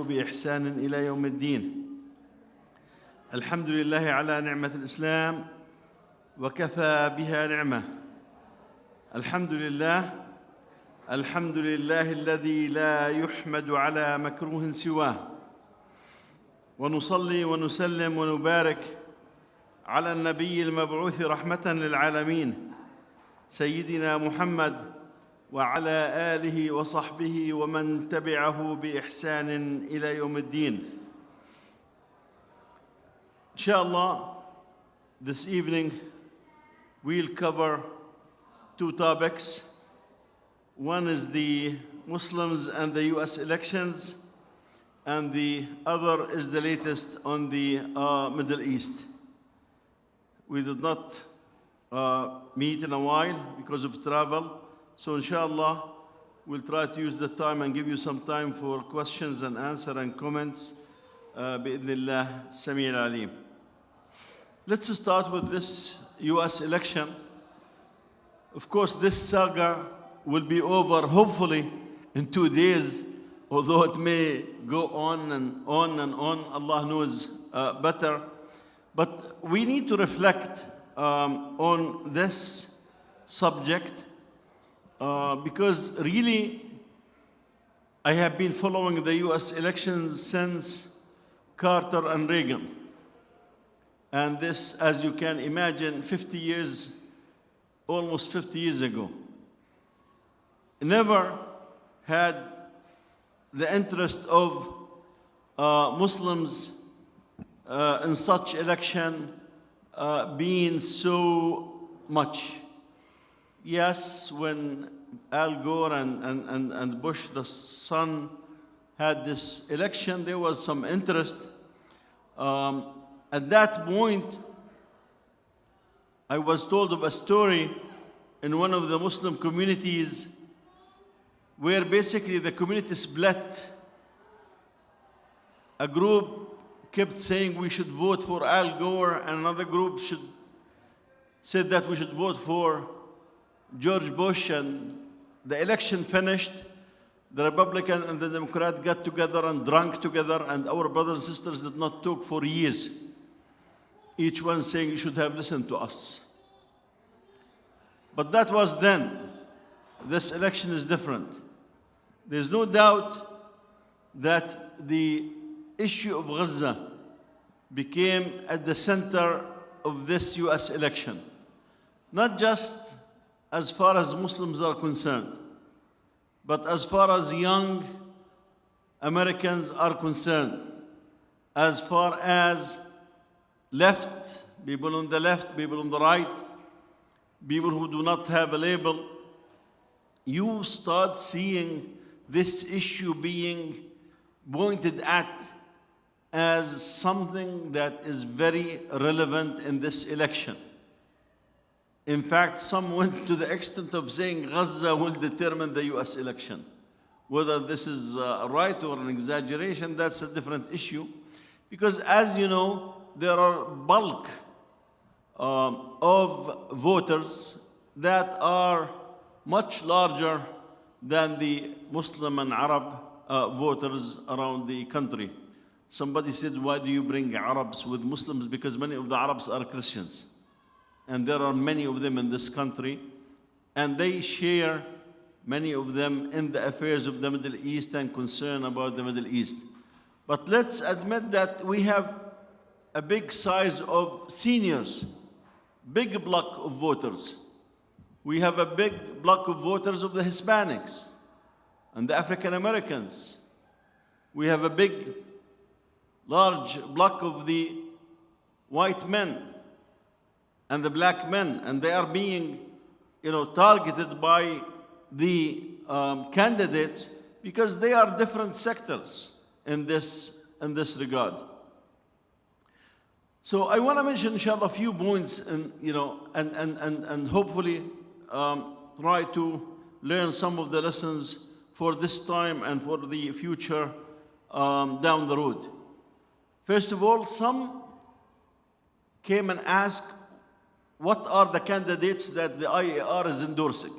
بإحسان إلى يوم الدين. الحمد لله على نعمة الإسلام وكفى بها نعمة. الحمد لله الذي لا يحمد على مكروه سواه. ونصلي ونسلم ونبارك على النبي المبعوث رحمة للعالمين سيدنا محمد وعلى آله وصحبه ومن تبعه بإحسان إلى يوم الدين. Inshallah, this evening we'll cover two topics. One is the Muslims and the US elections, and the other is the latest on the Middle East. We did not meet in a while because of travel, so inshallah we'll try to use the time and give you some time for questions and answer and comments. Bi'idhnillah Sami al-Alim. Let's start with this US election. Of course, this saga will be over hopefully in 2 days, although it may go on and on and on. Allah knows better. But we need to reflect on this subject because really I have been following the US elections since Carter and Reagan. And this, as you can imagine, 50 years, almost 50 years ago. Never had the interest of Muslims in such election been so much. Yes, when Al Gore and Bush, the son, had this election, there was some interest. At that point, I was told of a story in one of the Muslim communities where basically the community split. A group kept saying we should vote for Al Gore, and another group said that we should vote for George Bush, and the election finished. The Republican and the Democrat got together and drank together, and our brothers and sisters did not talk for years. Each one saying you should have listened to us. But that was then. This election is different. There's no doubt that the issue of Gaza became at the center of this US election. Not just as far as Muslims are concerned, but as far as young Americans are concerned, as far as left, people on the left, people on the right, people who do not have a label, you start seeing this issue being pointed at as something that is very relevant in this election. In fact, some went to the extent of saying Gaza will determine the US election. Whether this is right or an exaggeration, that's a different issue. Because as you know, there are bulk of voters that are much larger than the Muslim and Arab voters around the country. Somebody said, why do you bring Arabs with Muslims? Because many of the Arabs are Christians. And there are many of them in this country. And they share, many of them, in the affairs of the Middle East and concern about the Middle East. But let's admit that we have a big size of seniors, big block of voters. We have a big block of voters of the Hispanics and the African Americans. We have a big, large block of the white men and the black men, and they are being, targeted by the candidates because they are different sectors in this regard. So I want to mention, inshallah, a few points, and hopefully try to learn some of the lessons for this time and for the future down the road. First of all, some came and asked, what are the candidates that the IAR is endorsing?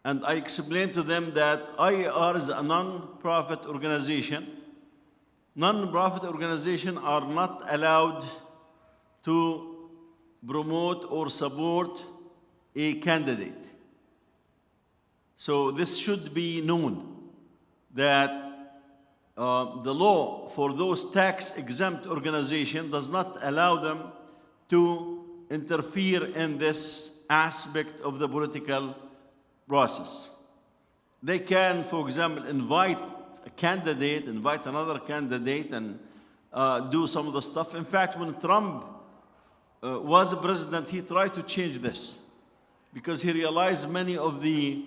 And I explained to them that IER is a non-profit organization. Non-profit organizations are not allowed to promote or support a candidate. So this should be known that the law for those tax-exempt organizations does not allow them to interfere in this aspect of the political process. They can, for example, invite a candidate, invite another candidate, and do some of the stuff. In fact, when Trump was president, he tried to change this because he realized many of the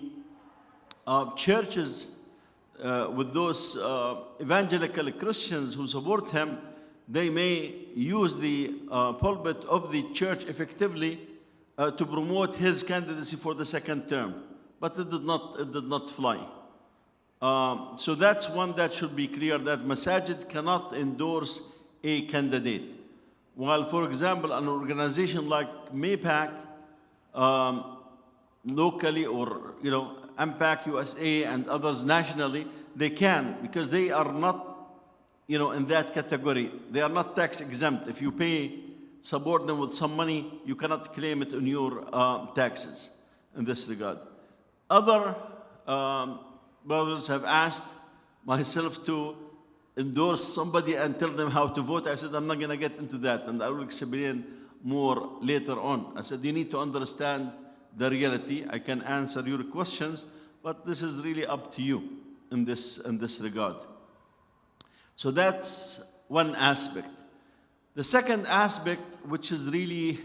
churches with those evangelical Christians who support him, they may use the pulpit of the church effectively to promote his candidacy for the second term. But it did not fly. So that's one that should be clear, that Masajid cannot endorse a candidate. While, for example, an organization like MAPAC, locally, or MPAC USA and others nationally, they can, because they are not in that category. They are not tax exempt. If you support them with some money, you cannot claim it on your taxes in this regard. Other brothers have asked myself to endorse somebody and tell them how to vote. I said, I'm not going to get into that, and I will explain more later on. I said, you need to understand the reality. I can answer your questions, but this is really up to you in this regard. So that's one aspect. The second aspect, which is really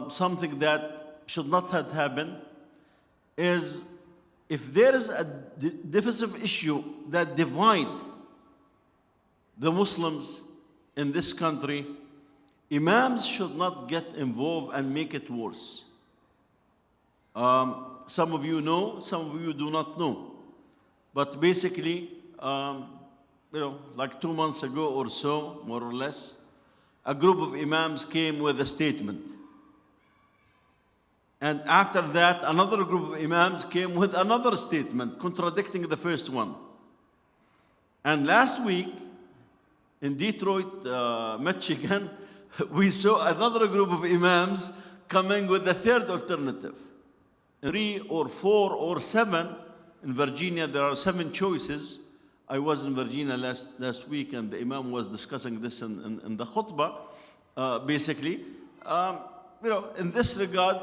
something that should not have happened, is if there is a divisive issue that divides the Muslims in this country, imams should not get involved and make it worse. Some of you know, some of you do not know. But basically, like 2 months ago or so, more or less, a group of imams came with a statement. And after that, another group of imams came with another statement contradicting the first one. And last week, in Detroit, Michigan, we saw another group of imams coming with a third alternative. 3 or 4 or 7, in Virginia, there are 7 choices. I was in Virginia last week, and the imam was discussing this in the khutbah. Basically, in this regard,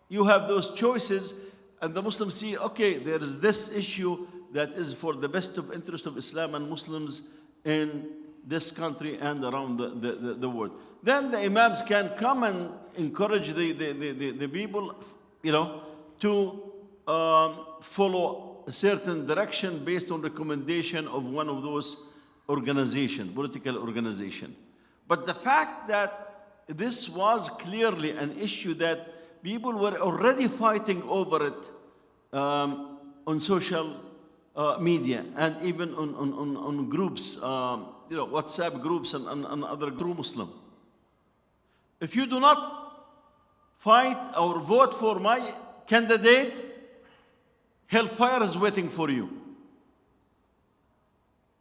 you have those choices, and the Muslims see, okay, there is this issue that is for the best of interest of Islam and Muslims in this country and around the world. Then the imams can come and encourage the people, to follow a certain direction based on recommendation of one of those political organization. But the fact that this was clearly an issue that people were already fighting over it on social media and even on groups, WhatsApp groups and other true Muslim. If you do not fight or vote for my candidate, hellfire is waiting for you.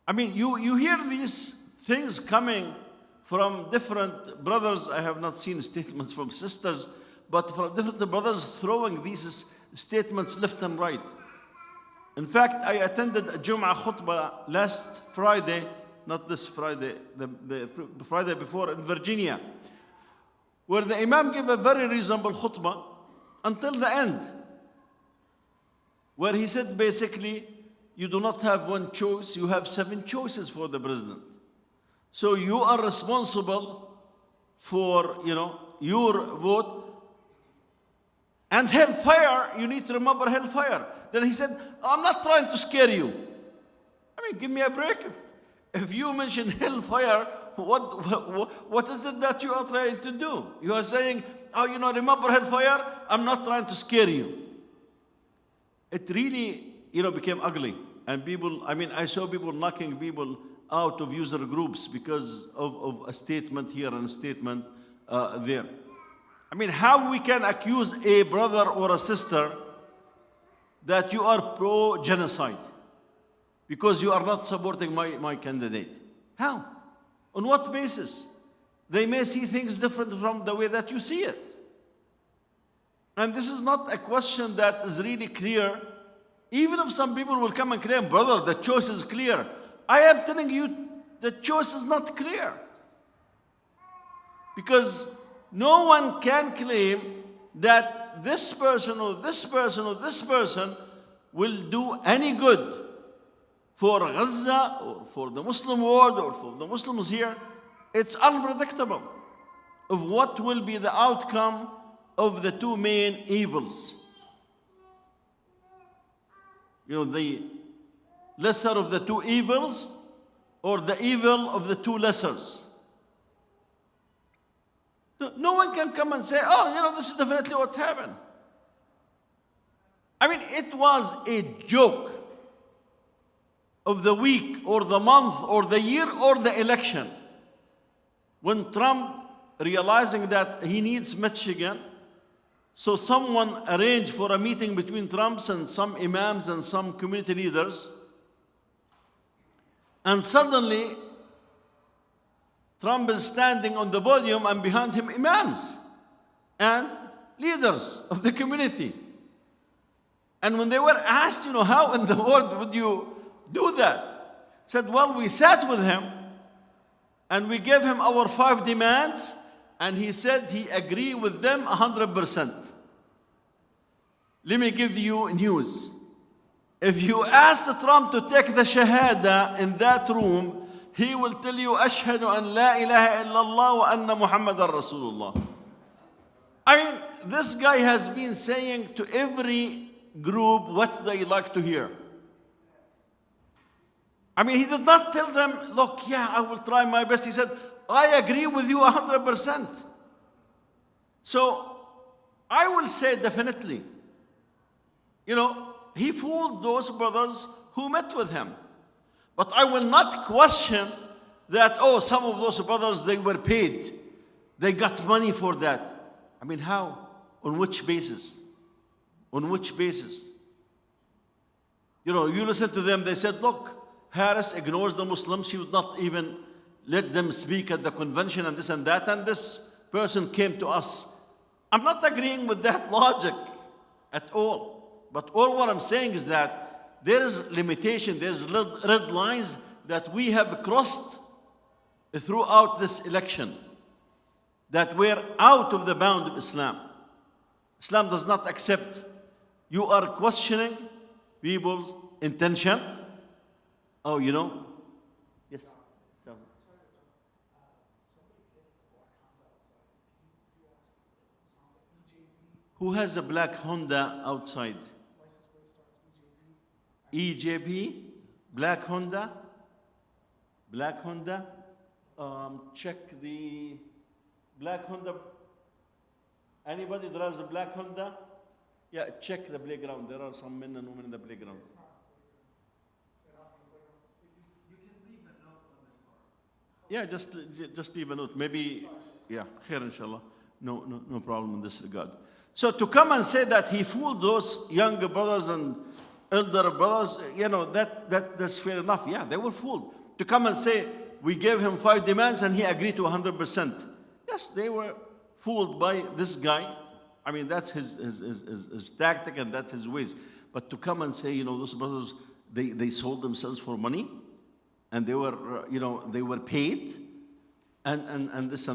I mean, you hear these things coming from different brothers. I have not seen statements from sisters, but from different brothers throwing these statements left and right. In fact, I attended a Jum'ah khutbah last Friday, not this Friday, the Friday before, in Virginia, where the Imam gave a very reasonable khutbah until the end, where he said basically, you do not have one choice, you have 7 choices for the president. So you are responsible for, your vote. And hellfire, you need to remember hellfire. Then he said, I'm not trying to scare you. I mean, give me a break. If you mention hellfire, what is it that you are trying to do? You are saying, remember hellfire? I'm not trying to scare you. It really, became ugly. And people, I saw people knocking people out of user groups because of a statement here and a statement there. How we can accuse a brother or a sister that you are pro-genocide because you are not supporting my candidate. How? On what basis? They may see things different from the way that you see it. And this is not a question that is really clear. Even if some people will come and claim, brother, the choice is clear. I am telling you, the choice is not clear. Because no one can claim that this person or this person or this person will do any good for Gaza or for the Muslim world or for the Muslims here. It's unpredictable of what will be the outcome of the two main evils. You know, the lesser of the two evils or the evil of the two lessers. No one can come and say, oh, you know, this is definitely what happened. I mean, it was a joke of the week or the month or the year or the election when Trump, realizing that he needs Michigan, so someone arranged for a meeting between Trumps and some imams and some community leaders, and suddenly Trump is standing on the podium and behind him imams and leaders of the community. And when they were asked, you know, how in the world would you do that? Said, well, we sat with him and we gave him our 5 demands, and he said he agreed with them 100%. Let me give you news. If you ask Trump to take the shahada in that room, he will tell you, Ashhadu an la ilaha illallah wa anna Muhammadan Rasulullah. I mean, this guy has been saying to every group what they like to hear. I mean, he did not tell them, look, yeah, I will try my best. He said, I agree with you 100%. So I will say definitely, you know, he fooled those brothers who met with him. But I will not question that, oh, some of those brothers, they were paid. They got money for that. I mean, how? On which basis? On which basis? You know, you listen to them, they said, look, Harris ignores the Muslims. She would not even let them speak at the convention and this and that. And this person came to us. I'm not agreeing with that logic at all. But all what I'm saying is that there is limitation, there's red lines that we have crossed throughout this election, that we're out of the bound of Islam. Islam does not accept. You are questioning people's intention. Oh, you know? Yes. Who has a black Honda outside? EJB, black Honda, black Honda. Check the black Honda. Anybody drives a black Honda? Yeah, check the playground. There are some men and women in the playground. Yeah, just leave a note. Maybe, yeah, khair inshallah. No problem in this regard. So to come and say that he fooled those younger brothers and elder brothers, you know, that's fair enough. Yeah, they were fooled. To come and say, we gave him 5 demands and he agreed to 100%. Yes, they were fooled by this guy. I mean, that's his tactic and that's his ways. But to come and say, you know, those brothers, they sold themselves for money and they were, you know, they were paid and this,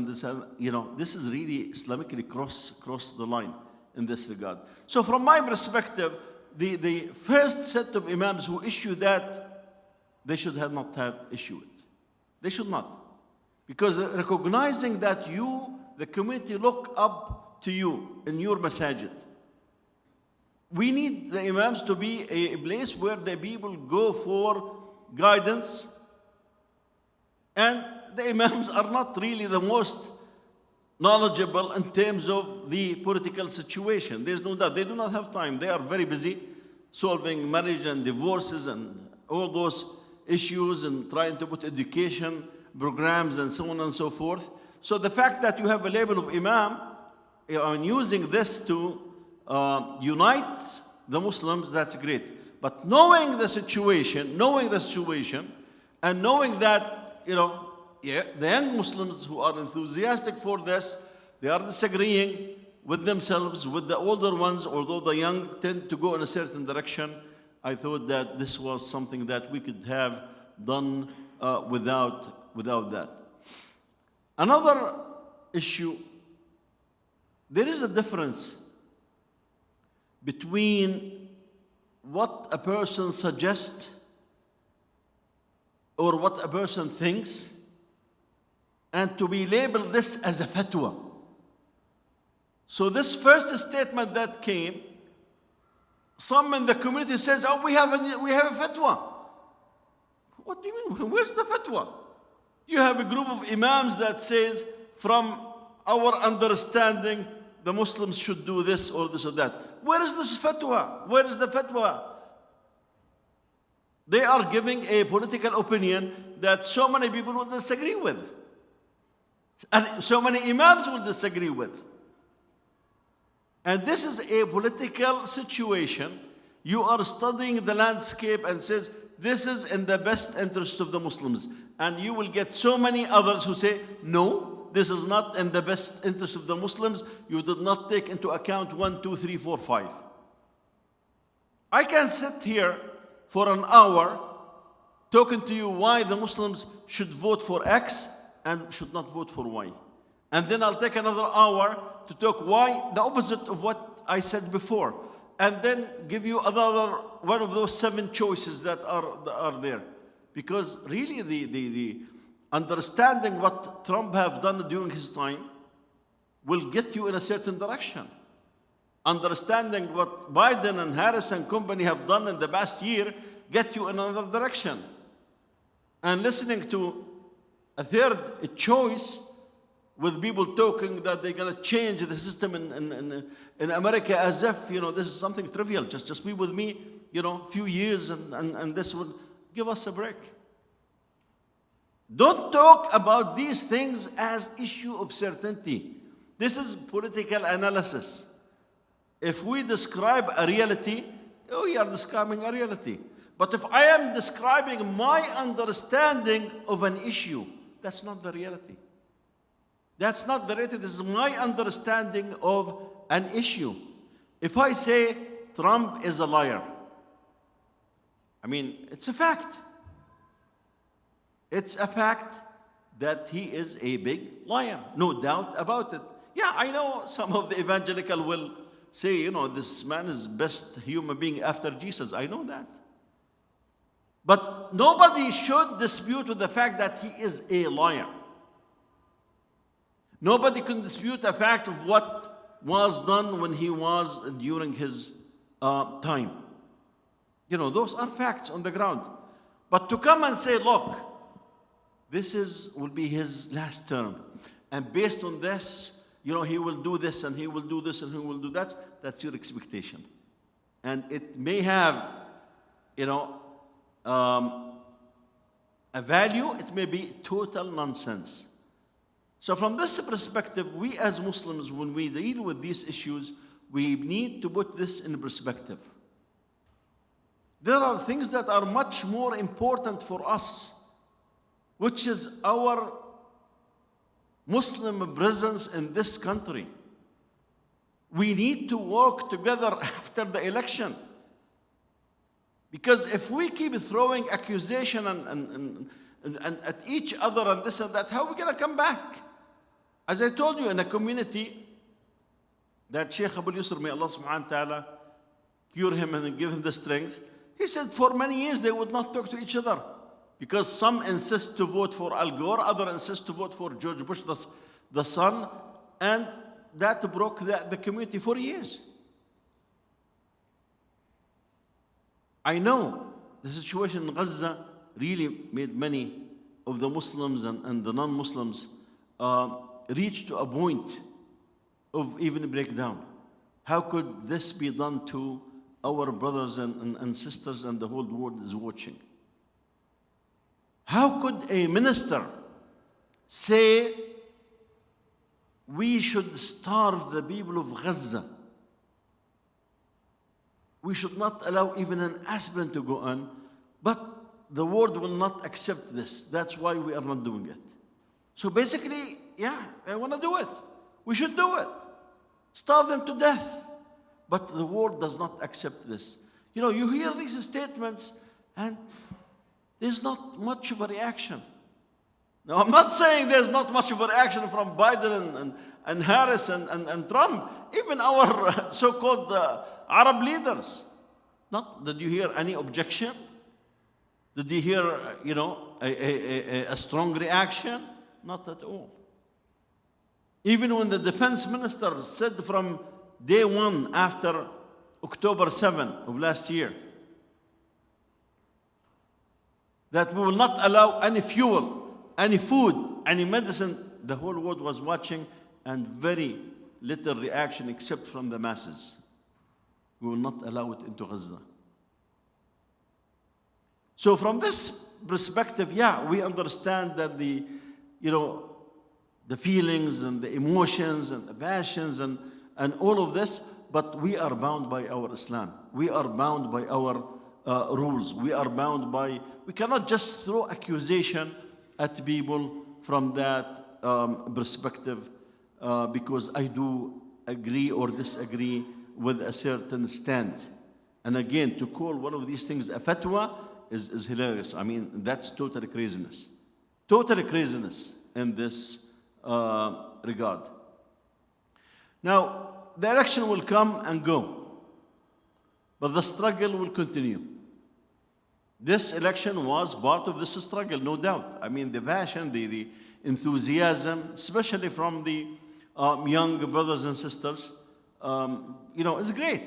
you know, this is really Islamically cross the line in this regard. So from my perspective, the first set of imams who issue that, they should not have issued it. They should not. Because recognizing that you, the community, look up to you in your masajid. We need the imams to be a place where the people go for guidance. And the imams are not really the most knowledgeable in terms of the political situation. There's no doubt. They do not have time. They are very busy solving marriage and divorces and all those issues and trying to put education programs and so on and so forth. So the fact that you have a label of imam, and using this to unite the Muslims, that's great. But knowing the situation, and knowing that, yeah, the young Muslims who are enthusiastic for this, they are disagreeing with themselves, with the older ones, although the young tend to go in a certain direction. I thought that this was something that we could have done without that. Another issue, there is a difference between what a person suggests or what a person thinks and to be labeled this as a fatwa. So this first statement that came, some in the community says, oh, we have a fatwa. What do you mean? Where's the fatwa? You have a group of imams that says, from our understanding, the Muslims should do this or this or that. Where is this fatwa? Where is the fatwa? They are giving a political opinion that so many people will disagree with. And so many imams will disagree with. And this is a political situation. You are studying the landscape and says, this is in the best interest of the Muslims. And you will get so many others who say, no, this is not in the best interest of the Muslims. You did not take into account 1, 2, 3, 4, 5. I can sit here for an hour talking to you why the Muslims should vote for X and should not vote for Y. And then I'll take another hour to talk why the opposite of what I said before. And then give you another one of those 7 choices that are there. Because really the understanding what Trump have done during his time will get you in a certain direction. Understanding what Biden and Harris and company have done in the past year get you in another direction. And listening to a third choice with people talking that they're going to change the system in America as if, this is something trivial. Just be with me, a few years and this would give us a break. Don't talk about these things as issue of certainty. This is political analysis. If we describe a reality, we are describing a reality. But if I am describing my understanding of an issue, that's not the reality. That's not the reality. This is my understanding of an issue. If I say Trump is a liar, I mean, it's a fact. It's a fact that he is a big liar. No doubt about it. Yeah, I know some of the evangelical will say, this man is best human being after Jesus. I know that. But nobody should dispute with the fact that he is a liar. Nobody can dispute the fact of what was done when he was during his time. Those are facts on the ground. But to come and say, look, this will be his last term. And based on this, he will do this and he will do this and he will do that. That's your expectation. And it may have, a value. It may be total nonsense. So from this perspective, we as Muslims, when we deal with these issues, we need to put this in perspective. There are things that are much more important for us, which is our Muslim presence in this country. We need to work together after the election. Because if we keep throwing accusation and at each other and this and that, how are we going to come back? As I told you, in a community that Sheikh Abu Yusr, may Allah subhanahu wa ta'ala cure him and give him the strength, he said for many years they would not talk to each other. Because some insist to vote for Al Gore, others insist to vote for George Bush, the son, and that broke the community for years. I know the situation in Gaza really made many of the Muslims and the non-Muslims reach to a point of even breakdown. How could this be done to our brothers and sisters and the whole world is watching? How could a minister say we should starve the people of Gaza we should not allow even an aspirin to go on, but the world will not accept this. That's why we are not doing it. So basically, yeah, I want to do it. We should do it. Starve them to death. But the world does not accept this. You know, you hear these statements and there's not much of a reaction. Now, I'm not saying there's not much of a reaction from Biden and Harris and Trump, even our so-called Arab leaders. Not, did you hear any objection? Did you hear, you know, a strong reaction? Not at all. Even when the defense minister said from day one after October 7 of last year that we will not allow any fuel, any food, any medicine, the whole world was watching and very little reaction except from the masses. We will not allow it into Gaza. So from this perspective, yeah, we understand that the feelings and the emotions and the passions and all of this, but we are bound by our Islam. We are bound by our rules. We are bound by, we cannot just throw accusation at people from that perspective because I do agree or disagree with a certain stand. And again, to call one of these things a fatwa is hilarious. I mean, that's totally craziness. Totally craziness in this regard. Now, the election will come and go, but the struggle will continue. This election was part of this struggle, no doubt. I mean, the passion, the enthusiasm, especially from the young brothers and sisters, is great.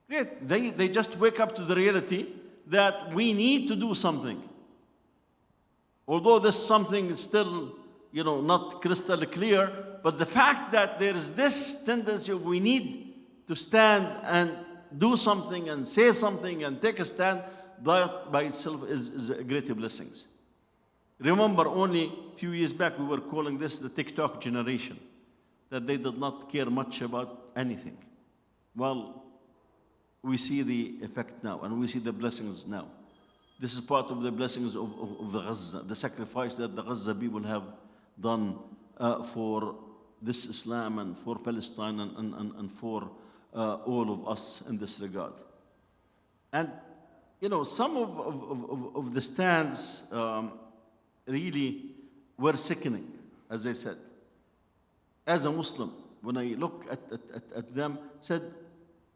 Great. They just wake up to the reality that we need to do something. Although this something is still, not crystal clear, but the fact that there is this tendency of we need to stand and do something and say something and take a stand, that by itself is a great blessing. Remember, only a few years back we were calling this the TikTok generation, that they did not care much about anything. Well, we see the effect now, and we see the blessings now. This is part of the blessings of the Gaza, the sacrifice that the Gaza people have done for this Islam and for Palestine and for all of us in this regard. And, some of the stands really were sickening, as I said. As a Muslim, when I look at them, said,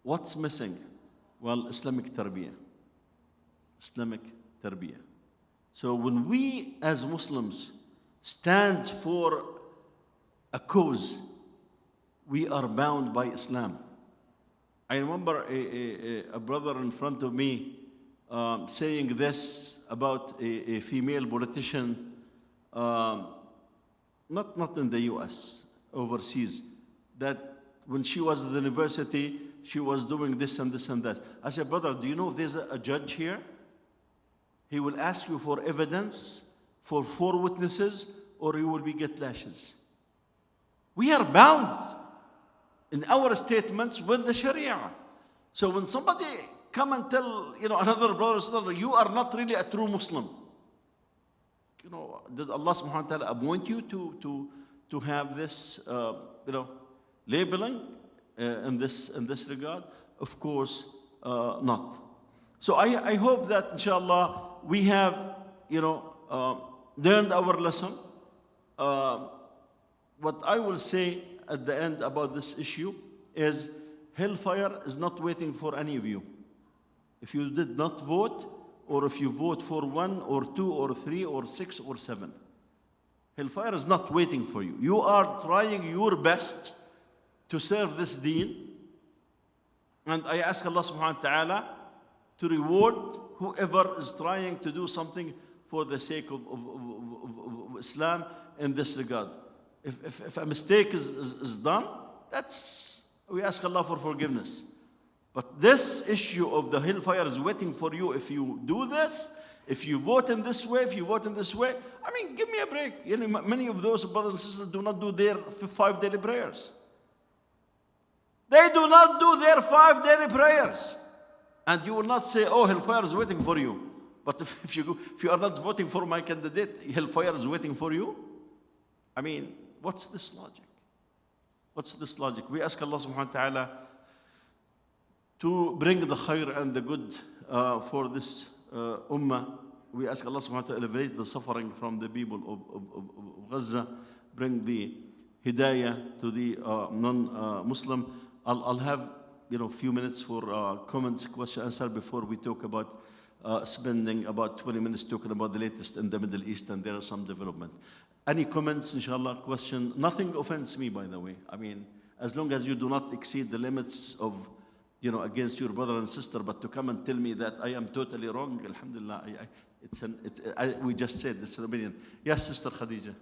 what's missing? Well, Islamic tarbiyah. Islamic tarbiyah. So when we as Muslims stand for a cause, we are bound by Islam. I remember a brother in front of me saying this about a female politician, not in the US, overseas, that when she was at the university, she was doing this and this and that. I said, brother, do you know if there's a judge here? He will ask you for evidence, for 4 witnesses, or you will get lashes. We are bound in our statements with the Sharia. So when somebody come and tell, another brother or sister, you are not really a true Muslim. Did Allah subhanahu wa ta'ala appoint you to have this, labeling in this regard? Of course not. So I hope that inshallah we have learned our lesson. What I will say at the end about this issue is hellfire is not waiting for any of you. If you did not vote, or if you vote for 1 or 2 or 3 or 6 or 7, hellfire is not waiting for you. You are trying your best to serve this deen. And I ask Allah subhanahu wa ta'ala to reward whoever is trying to do something for the sake of Islam in this regard. If a mistake is done, we ask Allah for forgiveness. But this issue of the hellfire is waiting for you if you do this, if you vote in this way, if you vote in this way. I mean, give me a break. Many of those brothers and sisters do not do their 5 daily prayers. They do not do their 5 daily prayers. And you will not say, oh, hellfire is waiting for you. But if you are not voting for my candidate, hellfire is waiting for you. I mean, what's this logic? What's this logic? We ask Allah subhanahu wa ta'ala to bring the khair and the good for this ummah. We ask Allah subhanahu wa ta'ala to elevate the suffering from the people of Gaza, bring the hidayah to the non-Muslim. I'll have few minutes for comments, question, answer before we talk about spending about 20 minutes talking about the latest in the Middle East, and there are some development. Any comments, inshallah, question? Nothing offends me, by the way. I mean, as long as you do not exceed the limits of, against your brother and sister, but to come and tell me that I am totally wrong, alhamdulillah, we just said it's an opinion. Yes, Sister Khadija.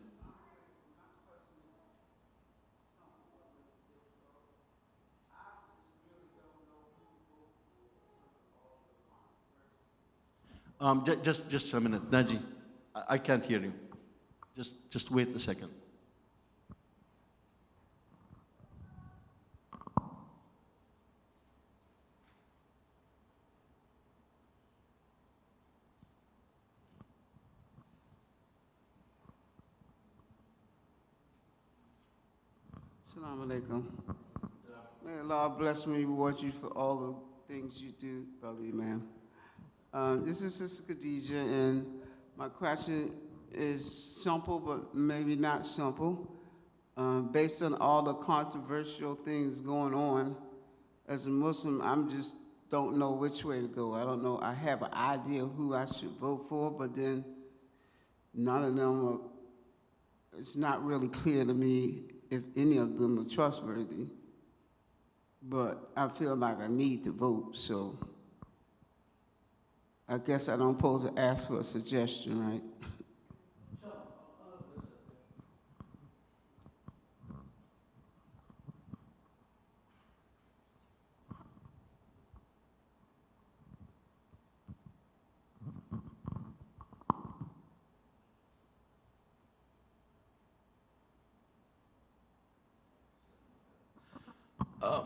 Just a minute, Naji. I can't hear you. Just wait a second. Assalamu alaikum. May Allah bless me and reward you for all the things you do, Brother Imam. This is Sister Khadija, and my question is simple, but maybe not simple. Based on all the controversial things going on, as a Muslim, I'm just don't know which way to go. I don't know. I have an idea who I should vote for, but then none of them are, it's not really clear to me if any of them are trustworthy. But I feel like I need to vote, so I guess I don't pose to ask for a suggestion, right?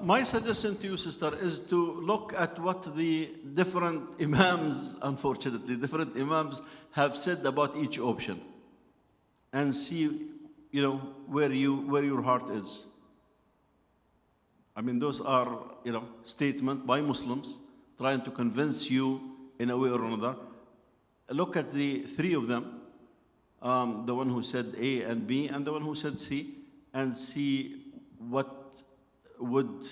My suggestion to you, sister, is to look at what the different imams, unfortunately, different imams have said about each option, and see, where your heart is. I mean, those are, statements by Muslims trying to convince you in a way or another. Look at the three of them, the one who said A and B, and the one who said C, and see what would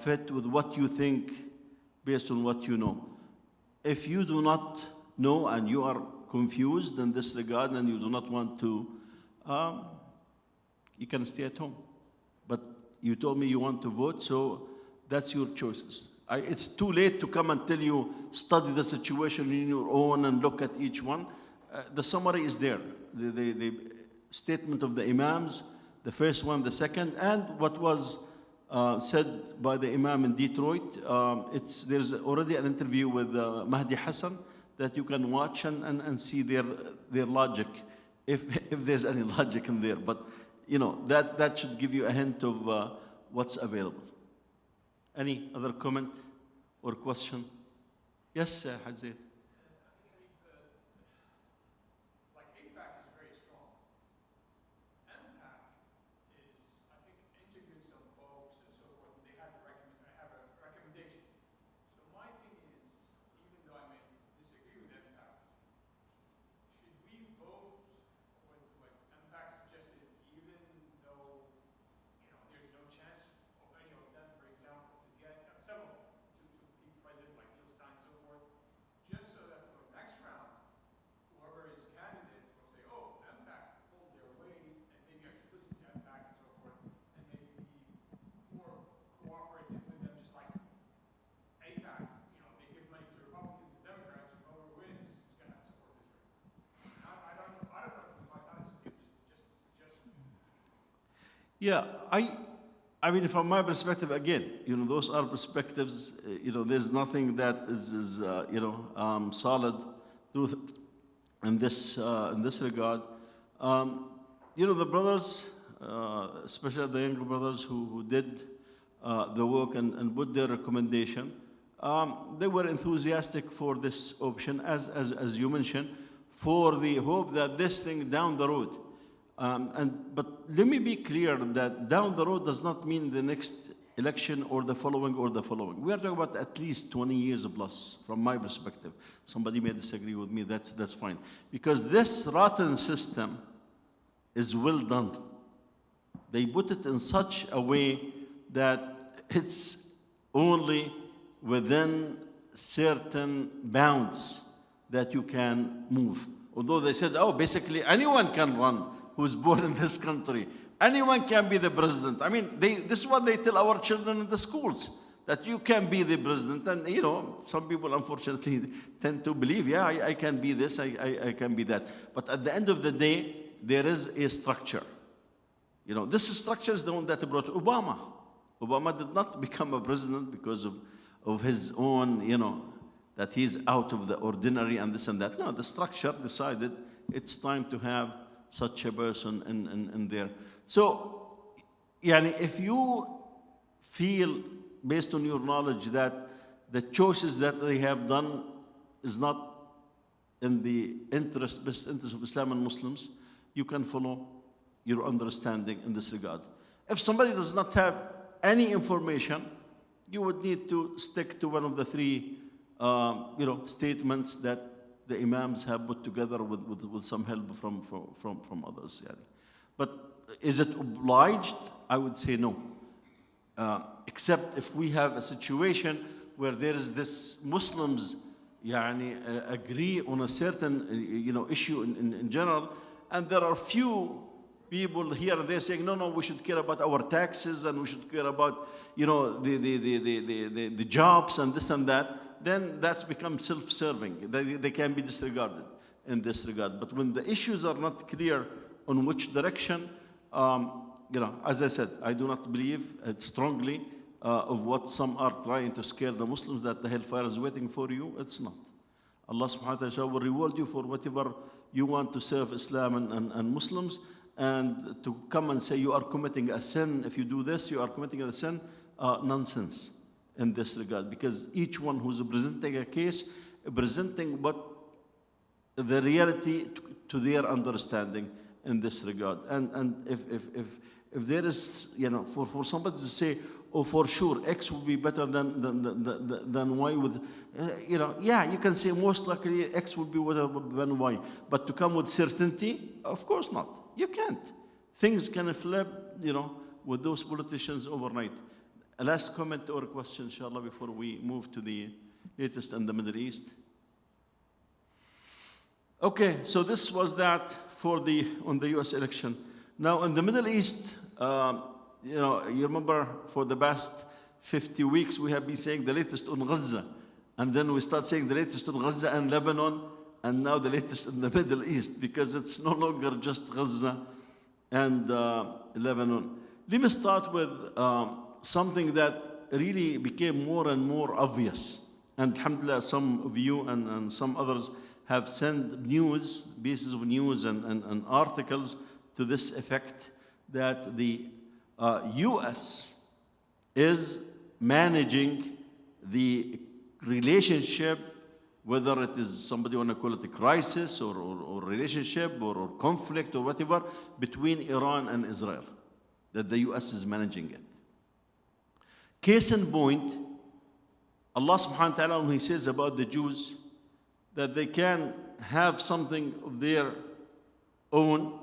fit with what you think based on what you know. If you do not know and you are confused in this regard and you do not want to, you can stay at home. But you told me you want to vote, so that's your choices. It's too late to come and tell you, study the situation in your own and look at each one. The summary is there. The statement of the imams, the first one, the second, and what was said by the Imam in Detroit. There's already an interview with Mahdi Hassan that you can watch and see their logic, if there's any logic in there. But that should give you a hint of what's available. Any other comment or question? Yes, Haj Zaid. Yeah, I mean, from my perspective, again, those are perspectives. There's nothing that is solid truth in this regard. The brothers, especially the younger brothers who did the work and put their recommendation, they were enthusiastic for this option, as you mentioned, for the hope that this thing down the road. But let me be clear that down the road does not mean the next election or the following or the following. We are talking about at least 20 years plus, from my perspective. Somebody may disagree with me, that's fine. Because this rotten system is well done. They put it in such a way that it's only within certain bounds that you can move. Although they said, oh, basically anyone can run who's born in this country. Anyone can be the president. I mean, this is what they tell our children in the schools, that you can be the president. And, you know, some people, unfortunately, tend to believe, yeah, I can be this, I can be that. But at the end of the day, there is a structure. You know, this structure is the one that brought Obama. Obama did not become a president because of his own, you know, that he's out of the ordinary and this and that. No, the structure decided it's time to have such a person in there. So, yani, if you feel, based on your knowledge, that the choices that they have done is not in the best interest of Islam and Muslims, you can follow your understanding in this regard. If somebody does not have any information, you would need to stick to one of the three statements that the Imams have put together with some help from others. Yani. But is it obliged? I would say no. Except if we have a situation where there is this Muslims agree on a certain issue in general, and there are few people here and there saying, no, we should care about our taxes and we should care about the jobs and this and that, then that's become self-serving. They can be disregarded in this regard. But when the issues are not clear on which direction, as I said, I do not believe strongly of what some are trying to scare the Muslims, that the hellfire is waiting for you. It's not. Allah subhanahu wa ta'ala will reward you for whatever you want to serve Islam and Muslims, and to come and say you are committing a sin, if you do this, you are committing a sin, nonsense in this regard. Because each one who's presenting a case, presenting what the reality to their understanding in this regard. And if there is, for somebody to say, oh, for sure, X will be better than Y with, yeah, you can say most likely X will be better than Y. But to come with certainty, of course not. You can't. Things can flip, with those politicians overnight. A last comment or question, inshallah, before we move to the latest in the Middle East. Okay, so this was that on the U.S. election. Now, in the Middle East, you remember for the past 50 weeks we have been saying the latest on Gaza, and then we start saying the latest on Gaza and Lebanon, and now the latest in the Middle East, because it's no longer just Gaza and Lebanon. Let me start with something that really became more and more obvious. And alhamdulillah, some of you and some others have sent pieces of news and articles to this effect, that the U.S. is managing the relationship, whether it is somebody want to call it a crisis or relationship or conflict or whatever, between Iran and Israel, that the U.S. is managing it. Case in point, Allah subhanahu wa ta'ala, when He says about the Jews that they can have something of their own,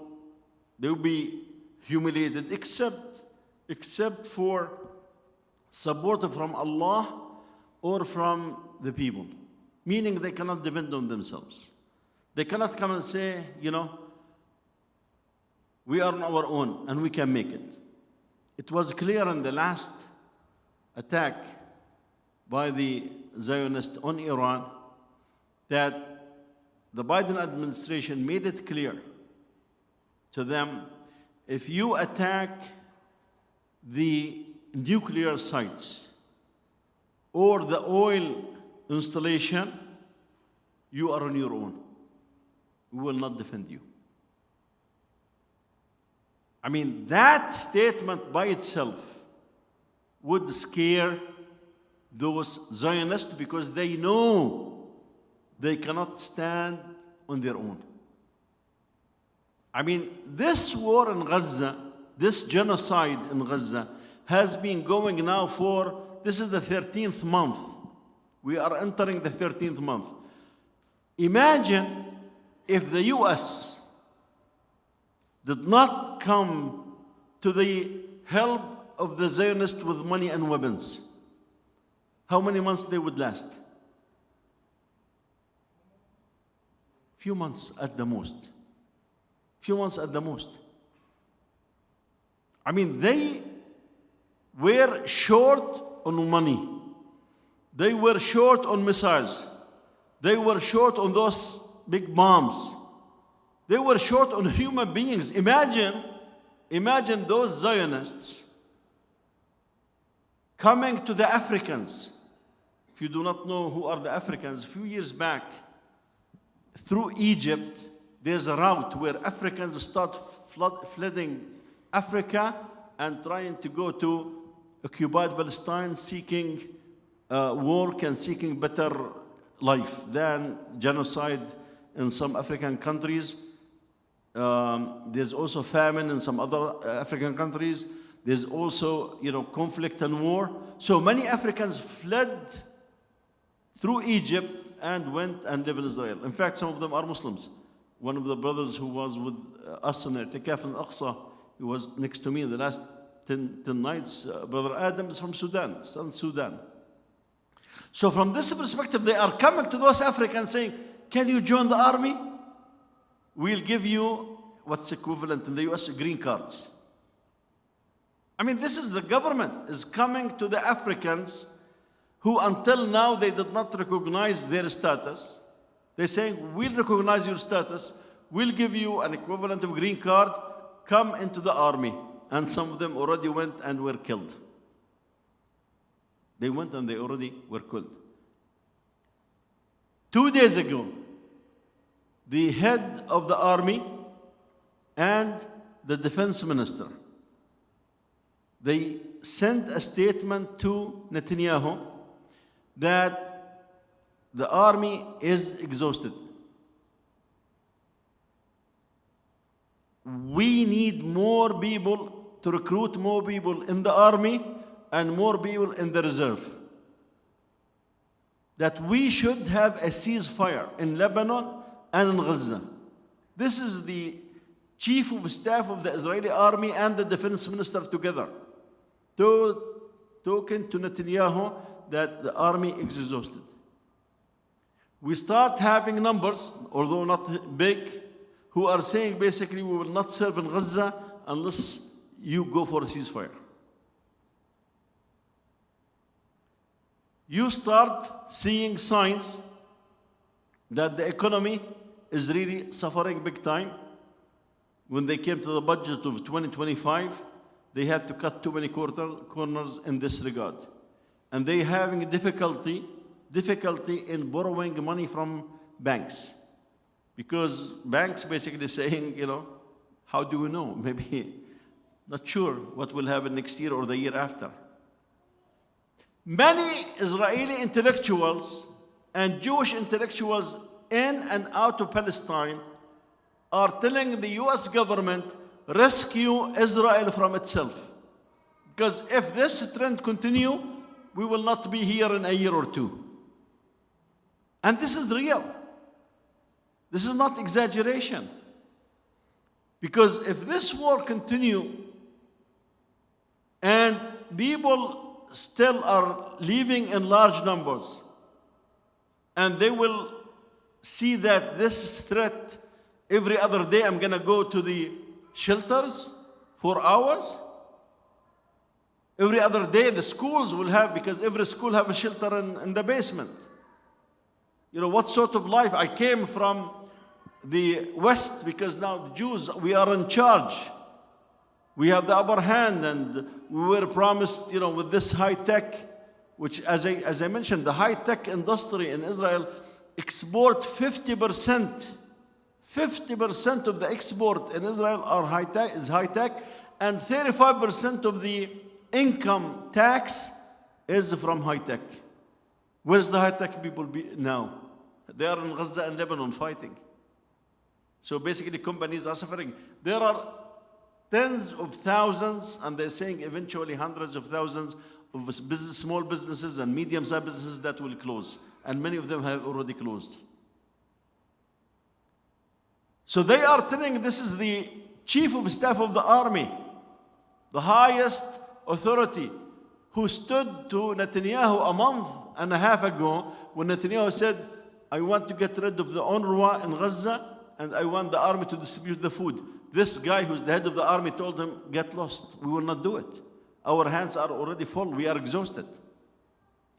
they will be humiliated except for support from Allah or from the people. Meaning they cannot depend on themselves. They cannot come and say, we are on our own and we can make it. It was clear in the last attack by the Zionists on Iran that the Biden administration made it clear to them, if you attack the nuclear sites or the oil installation, you are on your own. We will not defend you. I mean, that statement by itself would scare those Zionists because they know they cannot stand on their own. I mean, this war in Gaza, this genocide in Gaza, has been going now for, this is the 13th month. We are entering the 13th month. Imagine if the US did not come to the help of the Zionists with money and weapons. How many months they would last? Few months at the most. Few months at the most. I mean, they were short on money. They were short on missiles. They were short on those big bombs. They were short on human beings. Imagine those Zionists coming to the Africans. If you do not know who are the Africans, a few years back, through Egypt, there's a route where Africans start flooding Africa and trying to go to occupied Palestine, seeking work and seeking better life than genocide in some African countries. There's also famine in some other African countries. There's also, conflict and war. So many Africans fled through Egypt and went and lived in Israel. In fact, some of them are Muslims. One of the brothers who was with us in I'tikaf in Aqsa, he was next to me in the last 10 nights. Brother Adam is from Sudan, Southern Sudan. So from this perspective, they are coming to those Africans saying, can you join the army? We'll give you what's equivalent in the US, green cards. I mean, this is the government is coming to the Africans who until now they did not recognize their status. They're saying, we'll recognize your status. We'll give you an equivalent of green card. Come into the army. And some of them already went and were killed. They went and they already were killed. 2 days ago, the head of the army and the defense minister, they sent a statement to Netanyahu that the army is exhausted. We need more people to recruit more people in the army and more people in the reserve. That we should have a ceasefire in Lebanon and in Gaza. This is the chief of staff of the Israeli army and the defense minister together, talking to Netanyahu that the army is exhausted. We start having numbers, although not big, who are saying basically we will not serve in Gaza unless you go for a ceasefire. You start seeing signs that the economy is really suffering big time. When they came to the budget of 2025, they had to cut too many corners in this regard. And they're having difficulty in borrowing money from banks. Because banks basically saying, how do we know? Maybe not sure what will happen next year or the year after. Many Israeli intellectuals and Jewish intellectuals in and out of Palestine are telling the US government, rescue Israel from itself. Because if this trend continue, we will not be here in a year or two. And this is real. This is not exaggeration. Because if this war continue and people still are living in large numbers and they will see that this threat every other day, I'm going to go to the shelters for hours. Every other day the schools will have, because every school have a shelter in the basement. What sort of life? I came from the West because now the Jews, we are in charge. We have the upper hand and we were promised, with this high tech, which as I mentioned, the high tech industry in Israel export 50%. 50% of the export in Israel are high tech, and 35% of the income tax is from high tech. Where's the high-tech people now? They are in Gaza and Lebanon fighting. So basically, companies are suffering. There are tens of thousands, and they're saying eventually hundreds of thousands of small businesses and medium-sized businesses that will close. And many of them have already closed. So they are telling, this is the chief of staff of the army, the highest authority, who stood to Netanyahu a month and a half ago when Netanyahu said, I want to get rid of the UNRWA in Gaza and I want the army to distribute the food. This guy who's the head of the army told him, get lost. We will not do it. Our hands are already full. We are exhausted.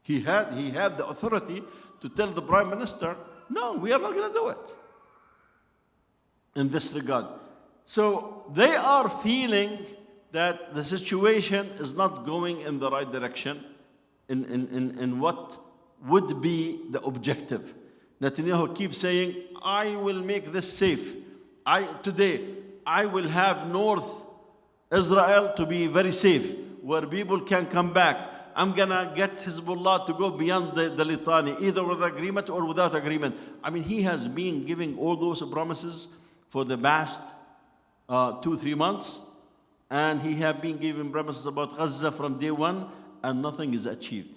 He had the authority to tell the prime minister, no, we are not going to do it. In this regard. So they are feeling that the situation is not going in the right direction in what would be the objective. Netanyahu keeps saying, I will make this safe. Today, I will have North Israel to be very safe, where people can come back. I'm going to get Hezbollah to go beyond the Litani, either with agreement or without agreement. I mean, he has been giving all those promises for the past 2-3 months, and he have been giving promises about Gaza from day one, and nothing is achieved.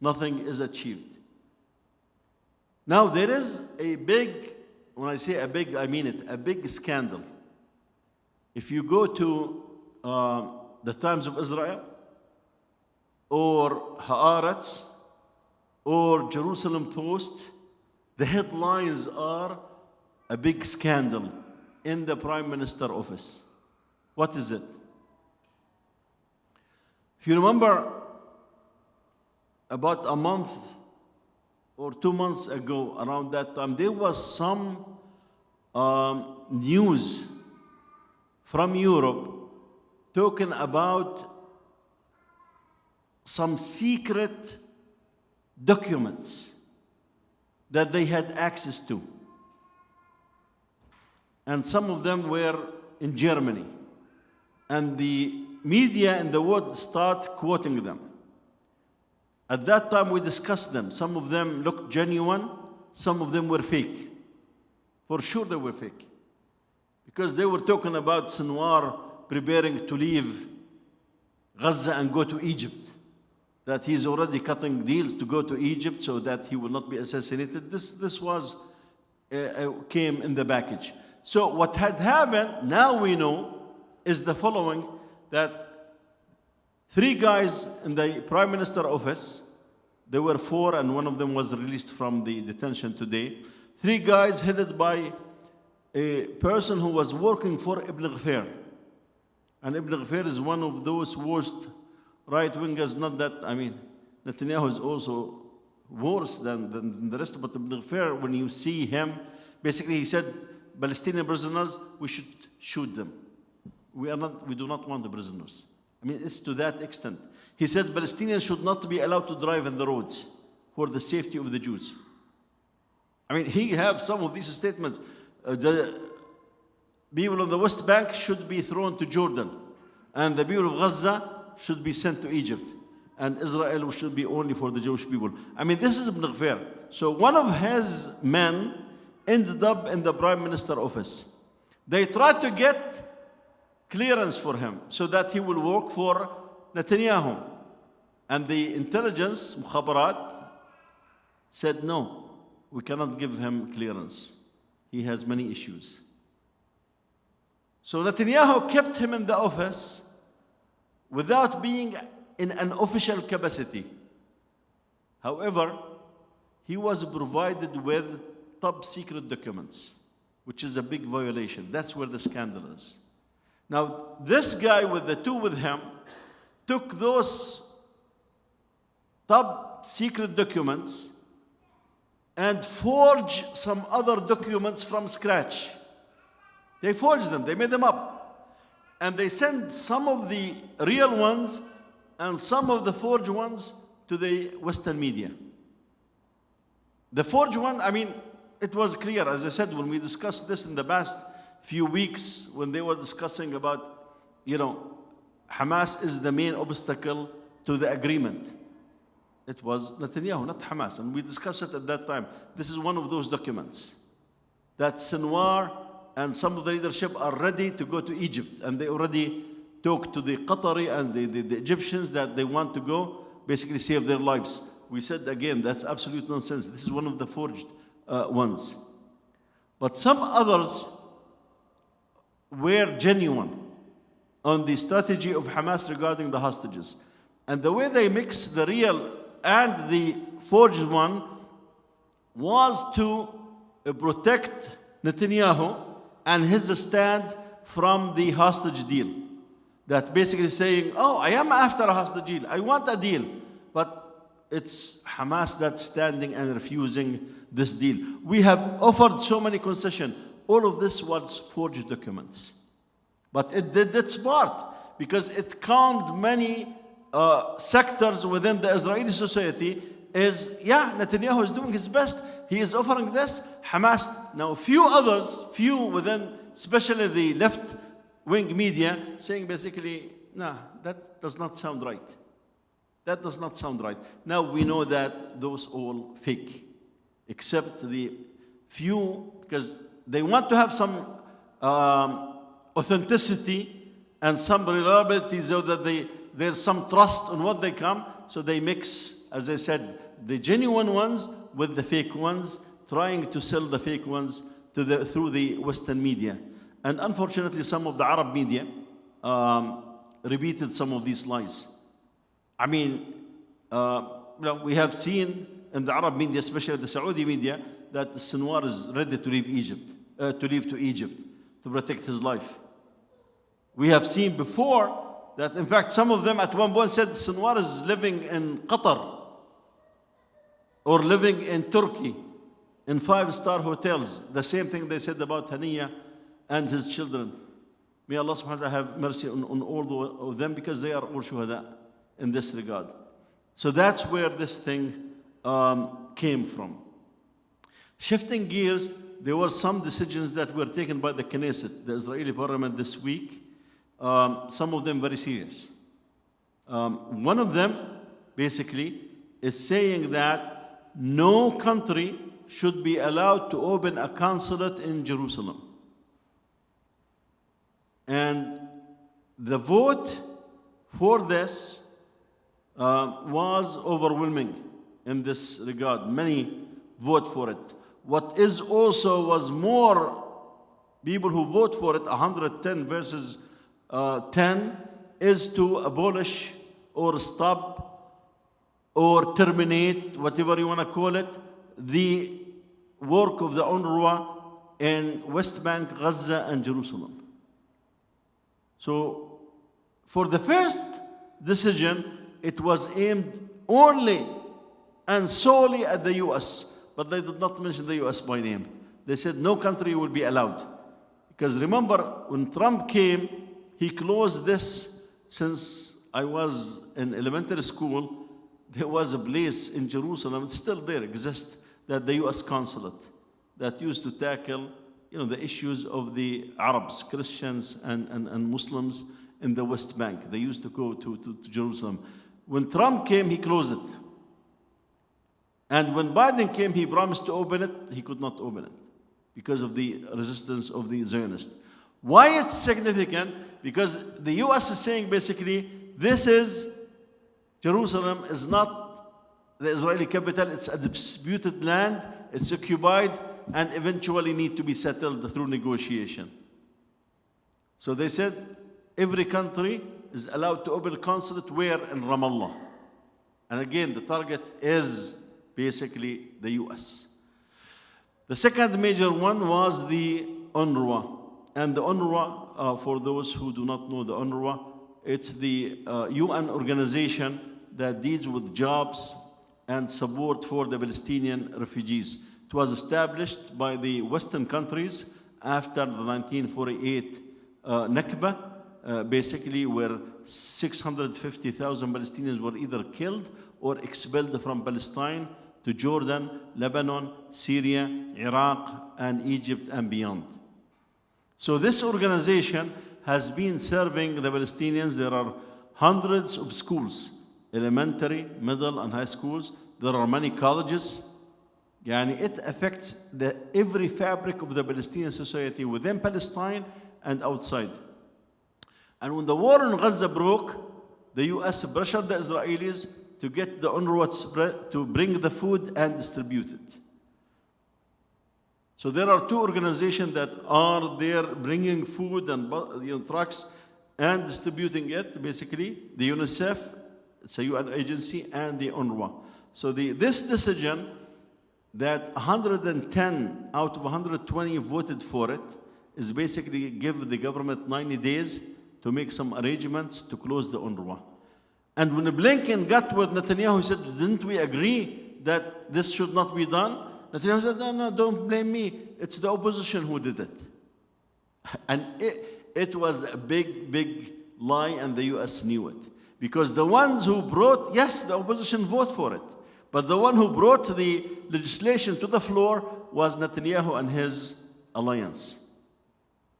Nothing is achieved. Now, there is a big, when I say a big, I mean it, a big scandal. If you go to the Times of Israel, or Haaretz, or Jerusalem Post, the headlines are a big scandal in the Prime Minister office. What is it? If you remember, about a month or 2 months ago, around that time, there was some news from Europe talking about some secret documents that they had access to. And some of them were in Germany. And the media in the world start quoting them. At that time, we discussed them. Some of them looked genuine, some of them were fake. For sure they were fake. Because they were talking about Sinwar preparing to leave Gaza and go to Egypt. That he's already cutting deals to go to Egypt so that he will not be assassinated. This was came in the package. So what had happened, now we know, is the following, that 3 guys in the Prime Minister office, there were 4 and one of them was released from the detention today. 3 guys headed by a person who was working for Ibn Gfir. And Ibn Gfir is one of those worst right-wingers, not that, I mean, Netanyahu is also worse than the rest, but Ibn Gfir, when you see him, basically he said, Palestinian prisoners, we should shoot them. We do not want the prisoners. I mean, it's to that extent. He said Palestinians should not be allowed to drive in the roads for the safety of the Jews. I mean, he have some of these statements. The people on the West Bank should be thrown to Jordan, and the people of Gaza should be sent to Egypt, and Israel should be only for the Jewish people. I mean, this is Ibn Gfir. So one of his men ended up in the Prime Minister office. They tried to get clearance for him so that he will work for Netanyahu. And the intelligence, Mukhabarat, said, no, we cannot give him clearance. He has many issues. So Netanyahu kept him in the office without being in an official capacity. However, he was provided with top secret documents, which is a big violation. That's where the scandal is. Now, this guy with the 2 with him took those top secret documents and forged some other documents from scratch. They forged them, they made them up. And they sent some of the real ones and some of the forged ones to the Western media. The forged one, I mean, it was clear, as I said, when we discussed this in the past few weeks, when they were discussing about, Hamas is the main obstacle to the agreement. It was Netanyahu, not Hamas. And we discussed it at that time. This is one of those documents that Sinwar and some of the leadership are ready to go to Egypt. And they already talked to the Qatari and the Egyptians that they want to go, basically save their lives. We said again, that's absolute nonsense. This is one of the forged ones. But some others were genuine on the strategy of Hamas regarding the hostages. And the way they mixed the real and the forged one was to protect Netanyahu and his stand from the hostage deal. That basically saying, oh, I am after a hostage deal. I want a deal. But it's Hamas that's standing and refusing this deal. We have offered so many concessions. All of this was forged documents. But it did its part because it calmed many sectors within the Israeli society. Netanyahu is doing his best. He is offering this. Hamas, now few within, especially the left-wing media, saying basically, nah, that does not sound right. That does not sound right. Now we know that those all fake, except the few, because they want to have some authenticity and some reliability so that there's some trust on what they come. So they mix, as I said, the genuine ones with the fake ones, trying to sell the fake ones through the Western media. And unfortunately, some of the Arab media repeated some of these lies. I mean, we have seen in the Arab media, especially the Saudi media, that Sinwar is ready to leave Egypt, to Egypt to protect his life. We have seen before that, in fact, some of them at one point said Sinwar is living in Qatar or living in Turkey in 5-star hotels. The same thing they said about Haniya and his children. May Allah subhanahu wa ta'ala have mercy on all of them because they are all shuhada in this regard. So that's where this thing came from. Shifting gears, there were some decisions that were taken by the Knesset, the Israeli parliament this week, some of them very serious. One of them, basically, is saying that no country should be allowed to open a consulate in Jerusalem. And the vote for this was overwhelming in this regard. Many vote for it. What is also was more people who vote for it, 110 versus 10, is to abolish or stop or terminate, whatever you want to call it, the work of the UNRWA in West Bank, Gaza, and Jerusalem. So, for the first decision, it was aimed only and solely at the US, but they did not mention the US by name. They said no country will be allowed. Because remember, when Trump came, he closed this. Since I was in elementary school, there was a place in Jerusalem, it's still there, exists, that the US consulate that used to tackle the issues of the Arabs, Christians, and Muslims in the West Bank. They used to go to Jerusalem. When Trump came, he closed it. And when Biden came, he promised to open it. He could not open it because of the resistance of the Zionists. Why it's significant? Because the US is saying basically, Jerusalem is not the Israeli capital. It's a disputed land. It's occupied and eventually need to be settled through negotiation. So they said every country is allowed to open a consulate where? In Ramallah. And again, the target is basically the US. The second major one was the UNRWA. And the UNRWA, for those who do not know the UNRWA, it's the UN organization that deals with jobs and support for the Palestinian refugees. It was established by the Western countries after the 1948 Nakba, basically where 650,000 Palestinians were either killed or expelled from Palestine to Jordan, Lebanon, Syria, Iraq, and Egypt and beyond. So this organization has been serving the Palestinians. There are hundreds of schools elementary, middle, and high schools. There are many colleges. Yani it affects every fabric of the Palestinian society within Palestine and outside. And when the war in Gaza broke, the US pressured the Israelis to get the UNRWA to bring the food and distribute it. So there are two organizations that are there bringing food and trucks and distributing it, basically, the UNICEF, it's a UN agency, and the UNRWA. So this decision that 110 out of 120 voted for it is basically give the government 90 days to make some arrangements to close the UNRWA. And when Blinken got with Netanyahu, he said, didn't we agree that this should not be done? Netanyahu said, no, don't blame me. It's the opposition who did it. And it was a big lie, and the US knew it. Because the ones who brought, yes, the opposition voted for it. But the one who brought the legislation to the floor was Netanyahu and his alliance.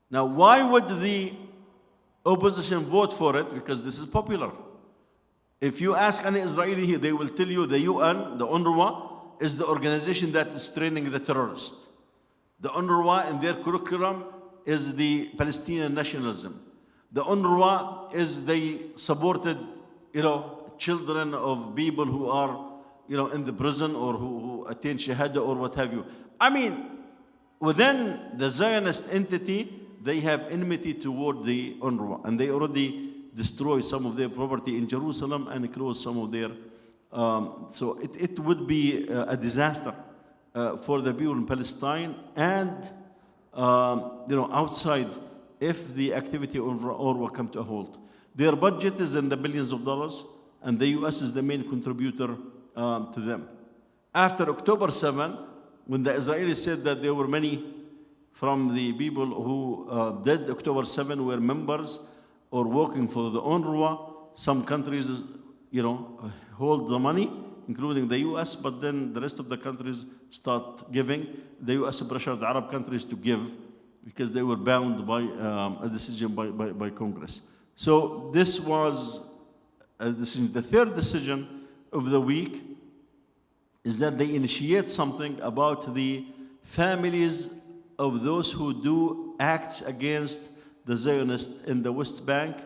Now, why would the opposition vote for it? Because this is popular. If you ask any Israeli here, they will tell you the UN, the UNRWA, is the organization that is training the terrorists. The UNRWA in their curriculum is the Palestinian nationalism. The UNRWA is they supported, children of people who are, in the prison or who attain shahada or what have you. I mean, within the Zionist entity, they have enmity toward the UNRWA, and they already destroy some of their property in Jerusalem and close some of their. So it would be a disaster for the people in Palestine and outside if the activity of UNRWA come to a halt. Their budget is in the billions of dollars, and the US is the main contributor to them. After October 7, when the Israelis said that there were many from the people who did October 7 were members or working for the UNRWA, some countries, hold the money, including the US, but then the rest of the countries start giving. The US pressured the Arab countries to give because they were bound by a decision by Congress. So this was a decision. The third decision of the week is that they initiate something about the families of those who do acts against the Zionists in the West Bank,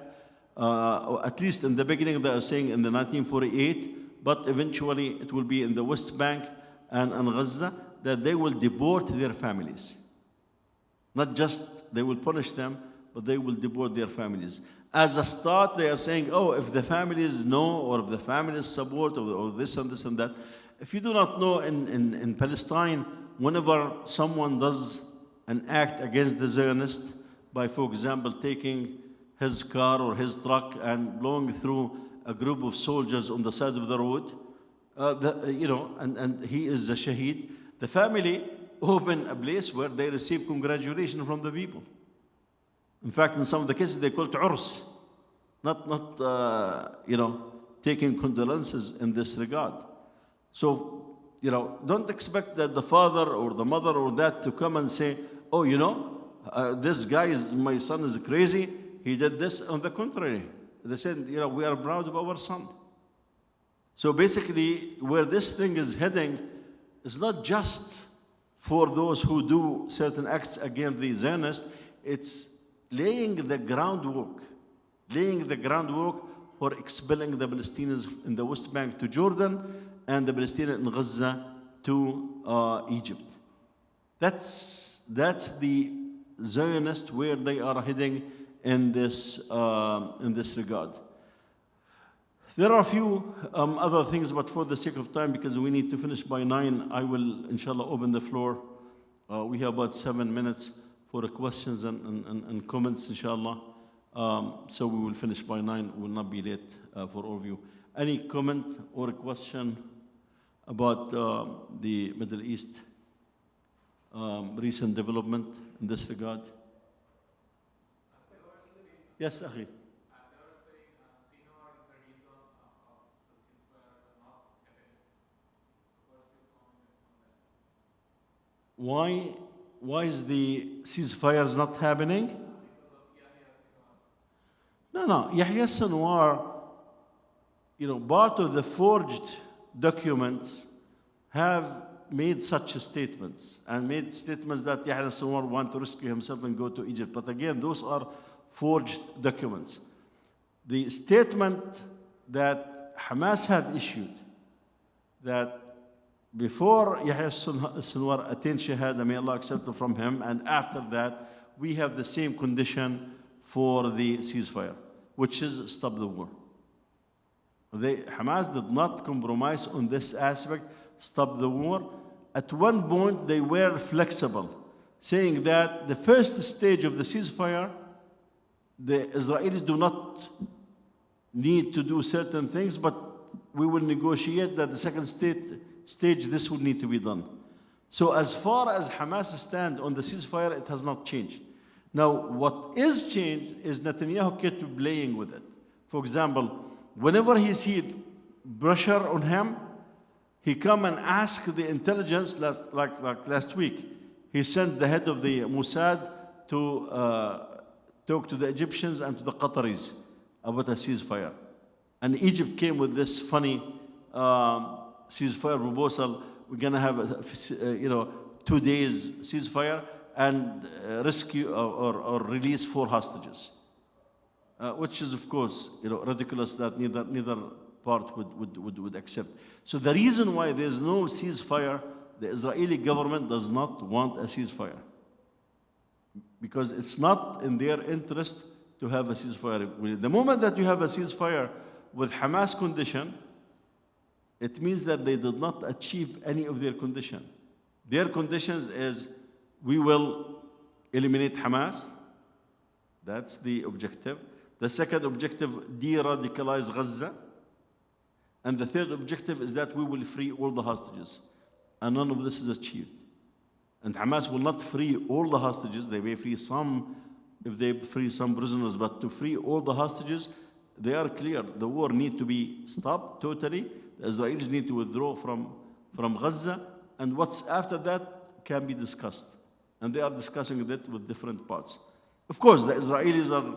or at least in the beginning they are saying in the 1948, but eventually it will be in the West Bank and in Gaza, that they will deport their families. Not just they will punish them, but they will deport their families. As a start, they are saying, if the families know, or if the families support, or this and this and that. If you do not know, in Palestine, whenever someone does an act against the Zionists, by, for example, taking his car or his truck and blowing through a group of soldiers on the side of the road, and he is a shaheed, the family open a place where they receive congratulations from the people. In fact, in some of the cases, they call it urs, not taking condolences in this regard. So, don't expect that the father or the mother or dad to come and say, this guy my son is crazy, he did this. On the contrary, they said, we are proud of our son. So basically, where this thing is heading is not just for those who do certain acts against the Zionists, it's laying the groundwork for expelling the Palestinians in the West Bank to Jordan and the Palestinians in Gaza to Egypt. That's the Zionists where they are heading in this regard. There are a few other things, but for the sake of time, because we need to finish by 9, I will, inshallah, open the floor. We have about 7 minutes for questions and comments, inshallah. So we will finish by 9. We will not be late for all of you. Any comment or question about the Middle East recent development in this regard? Yes, Akhi. Why is the ceasefires not happening? No. Yahya Sinwar, part of the forged documents have made such statements and made statements that Yahya al-Sinwar want to rescue himself and go to Egypt. But again, those are forged documents. The statement that Hamas have issued, that before Yahya al-Sinwar attained Shahada, may Allah accept it from him, and after that, we have the same condition for the ceasefire, which is stop the war. Hamas did not compromise on this aspect, stop the war. At one point, they were flexible, saying that the first stage of the ceasefire, the Israelis do not need to do certain things, but we will negotiate that the second stage, this will need to be done. So as far as Hamas stand on the ceasefire, it has not changed. Now, what is changed is Netanyahu kept playing with it. For example, whenever he sees pressure on him, he come and ask the intelligence, like last week. He sent the head of the Mossad to talk to the Egyptians and to the Qataris about a ceasefire. And Egypt came with this funny ceasefire proposal. We're going to have 2 days ceasefire and rescue or release 4 hostages, which is of course ridiculous that neither part would accept. So the reason why there's no ceasefire, the Israeli government does not want a ceasefire, because it's not in their interest to have a ceasefire. The moment that you have a ceasefire with Hamas condition, it means that they did not achieve any of their condition. Their conditions is, we will eliminate Hamas. That's the objective. The second objective, de-radicalize Gaza. And the third objective is that we will free all the hostages. And none of this is achieved. And Hamas will not free all the hostages. They may free some, if they free some prisoners, but to free all the hostages, they are clear. The war needs to be stopped totally. The Israelis need to withdraw from Gaza. And what's after that can be discussed. And they are discussing that with different parts. Of course, the Israelis are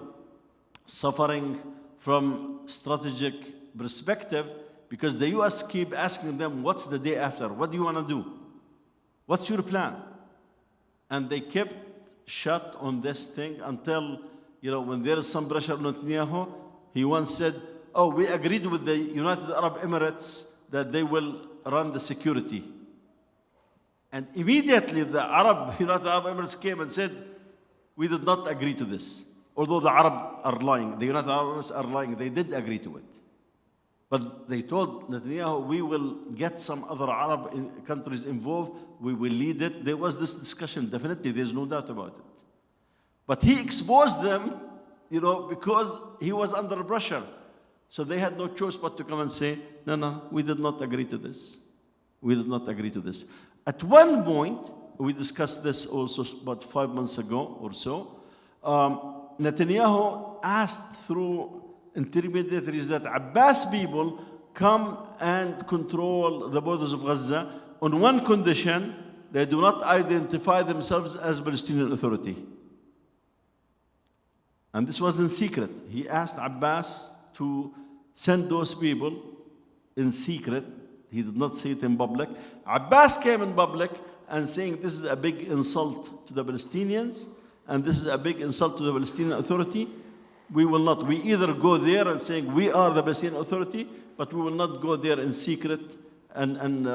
suffering from strategic perspective, because the US keep asking them, what's the day after? What do you want to do? What's your plan? And they kept shut on this thing until, when there is some pressure on Netanyahu, he once said, oh, we agreed with the United Arab Emirates that they will run the security. And immediately the United Arab Emirates came and said, we did not agree to this. Although the Arab are lying, the United Arab Emirates are lying, they did agree to it. But they told Netanyahu, we will get some other Arab countries involved, we will lead it. There was this discussion, definitely, there's no doubt about it. But he exposed them, because he was under pressure. So they had no choice but to come and say, no, we did not agree to this. We did not agree to this. At one point, we discussed this also about 5 months ago or so, Netanyahu asked through intermediaries that Abbas people come and control the borders of Gaza on one condition: they do not identify themselves as Palestinian Authority. And this was in secret. He asked Abbas to send those people in secret. He did not say it in public. Abbas came in public and saying this is a big insult to the Palestinians and this is a big insult to the Palestinian Authority. We will not. We either go there and saying we are the Palestinian Authority, but we will not go there in secret and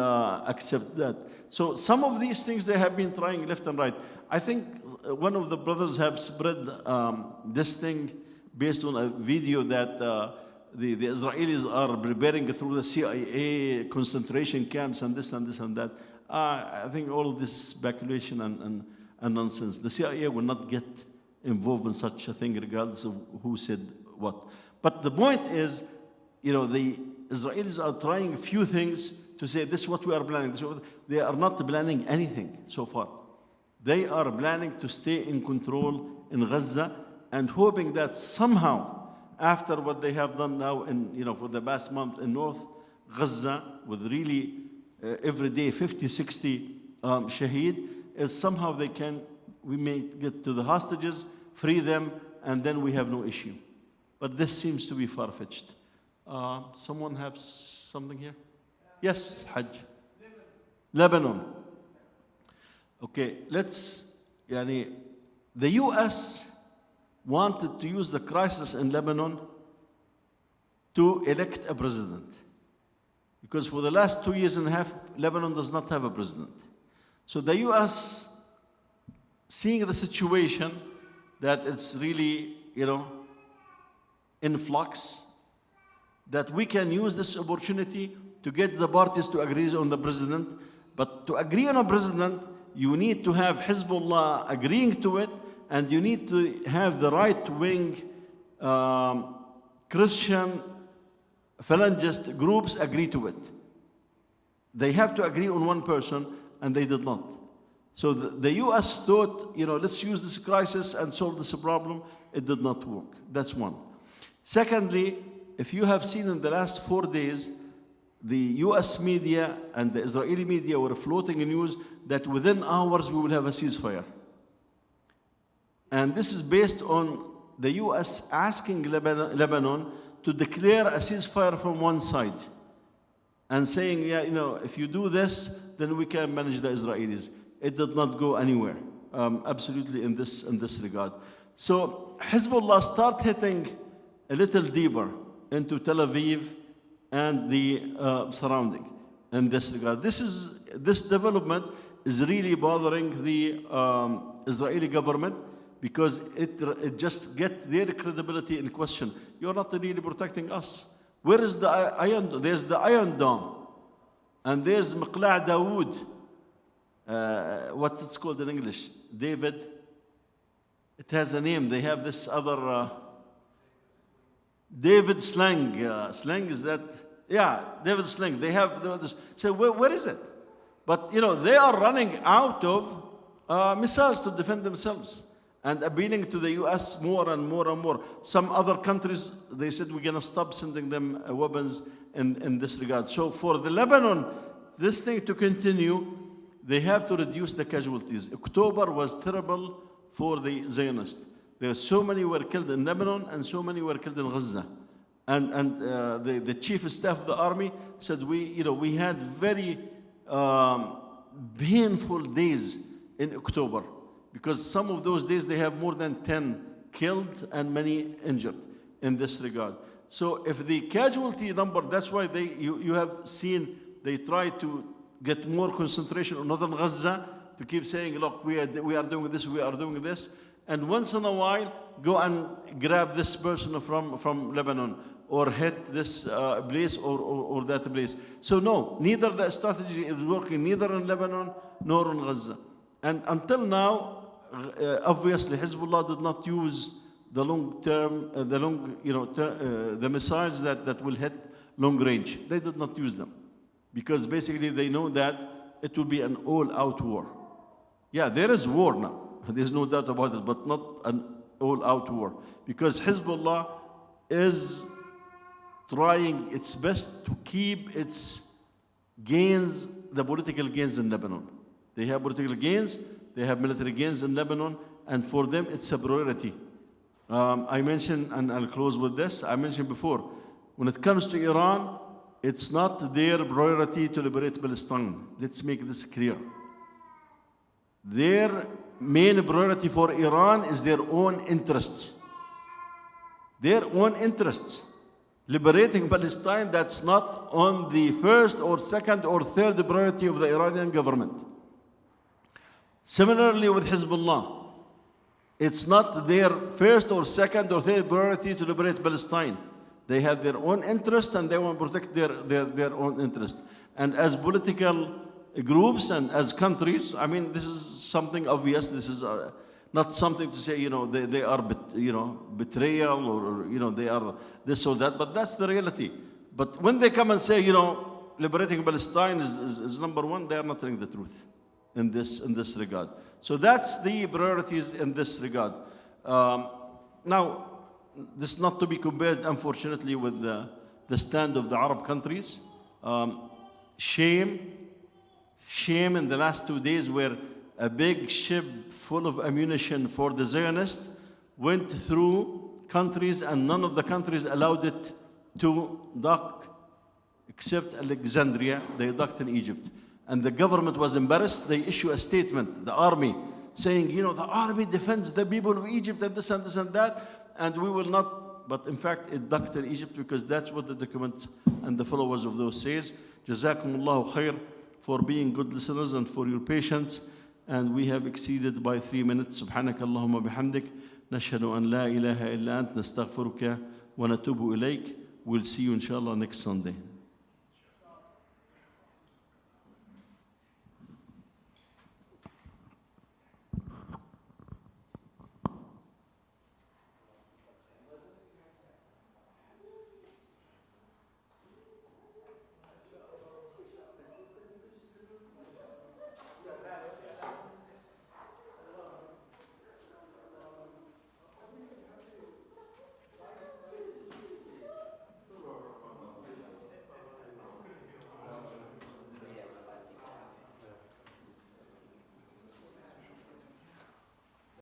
accept that. So some of these things they have been trying left and right. I think one of the brothers have spread this thing based on a video that the Israelis are preparing through the CIA concentration camps and this and this and that. I think all of this is speculation and nonsense. The CIA will not get involved in such a thing regardless of who said what. But the point is, the Israelis are trying a few things to say this is what we are planning. They are not planning anything so far. They are planning to stay in control in Gaza and hoping that somehow, after what they have done now for the past month in North Gaza, with really every day 50, 60 shaheed, is somehow we may get to the hostages, free them, and then we have no issue. But this seems to be far-fetched. Someone have something here? Yes, Hajj. Lebanon. Okay, the US wanted to use the crisis in Lebanon to elect a president. Because for the last 2 years and a half, Lebanon does not have a president. So the US, seeing the situation that it's really, in flux, that we can use this opportunity to get the parties to agree on the president. But to agree on a president, you need to have Hezbollah agreeing to it, and you need to have the right-wing Christian Phalangist groups agree to it. They have to agree on one person, and they did not. So the US thought, let's use this crisis and solve this problem. It did not work. That's one. Secondly, if you have seen in the last 4 days, the US media and the Israeli media were floating news that within hours we will have a ceasefire. And this is based on the US asking Lebanon to declare a ceasefire from one side and saying, if you do this, then we can manage the Israelis. It did not go anywhere, absolutely in this regard. So Hezbollah start hitting a little deeper into Tel Aviv and the surrounding in this regard. This development is really bothering the Israeli government, because it just gets their credibility in question. You're not really protecting us. Where is the Iron Dome? There's the Iron Dome, and there's Maqla' Dawood. What it's called in English? David. It has a name. They have this other David Sling. Sling is that? Yeah, David Sling. They have this. So where is it? But they are running out of missiles to defend themselves, and appealing to the US more and more and more. Some other countries, they said, we're going to stop sending them weapons in this regard. So for the Lebanon, this thing to continue, they have to reduce the casualties. October was terrible for the Zionists. There are so many were killed in Lebanon and so many were killed in Gaza. And the chief of staff of the army said, we had very painful days in October, because some of those days they have more than 10 killed and many injured in this regard. So if the casualty number, that's why you have seen they try to get more concentration on northern Gaza, to keep saying, look, we are doing this, we are doing this, and once in a while go and grab this person from Lebanon, or hit this place or that place. So no, neither the strategy is working, neither in Lebanon nor in Gaza. And until now, obviously, Hezbollah did not use the long-term, the missiles that will hit long range. They did not use them, because basically they know that it will be an all-out war. Yeah, there is war now. There's no doubt about it, but not an all-out war, because Hezbollah is trying its best to keep its gains, the political gains in Lebanon. They have political gains, they have military gains in Lebanon, and for them it's a priority. I mentioned, and I'll close with this, I mentioned before, when it comes to Iran, it's not their priority to liberate Palestine. Let's make this clear. Their main priority for Iran is their own interests. Their own interests. Liberating Palestine, that's not on the first or second or third priority of the Iranian government. Similarly with Hezbollah, it's not their first or second or third priority to liberate Palestine. They have their own interest, and they want to protect their own interest. And as political groups and as countries, I mean, this is something obvious. This is not something to say, they are, betrayal, or they are this or that, but that's the reality. But when they come and say, liberating Palestine is number one, they are not telling the truth in this regard. So that's the priorities in this regard. Now, this is not to be compared, unfortunately, with the stand of the Arab countries. Shame in the last 2 days, where a big ship full of ammunition for the Zionists went through countries, and none of the countries allowed it to dock, except Alexandria, they docked in Egypt. And the government was embarrassed. They issue a statement, the army, saying, you know, the army defends the people of Egypt and this and this and that, and we will not. But in fact, it docked in Egypt because that's what the document and the followers of those says. Jazakumullahu khair for being good listeners and for your patience. And we have exceeded by 3 minutes. Subhanaka Allahumma bihamdik. Nashhadu an la ilaha illa ant nastaghfiruka wa natubu ilayk. We'll see you inshallah next Sunday.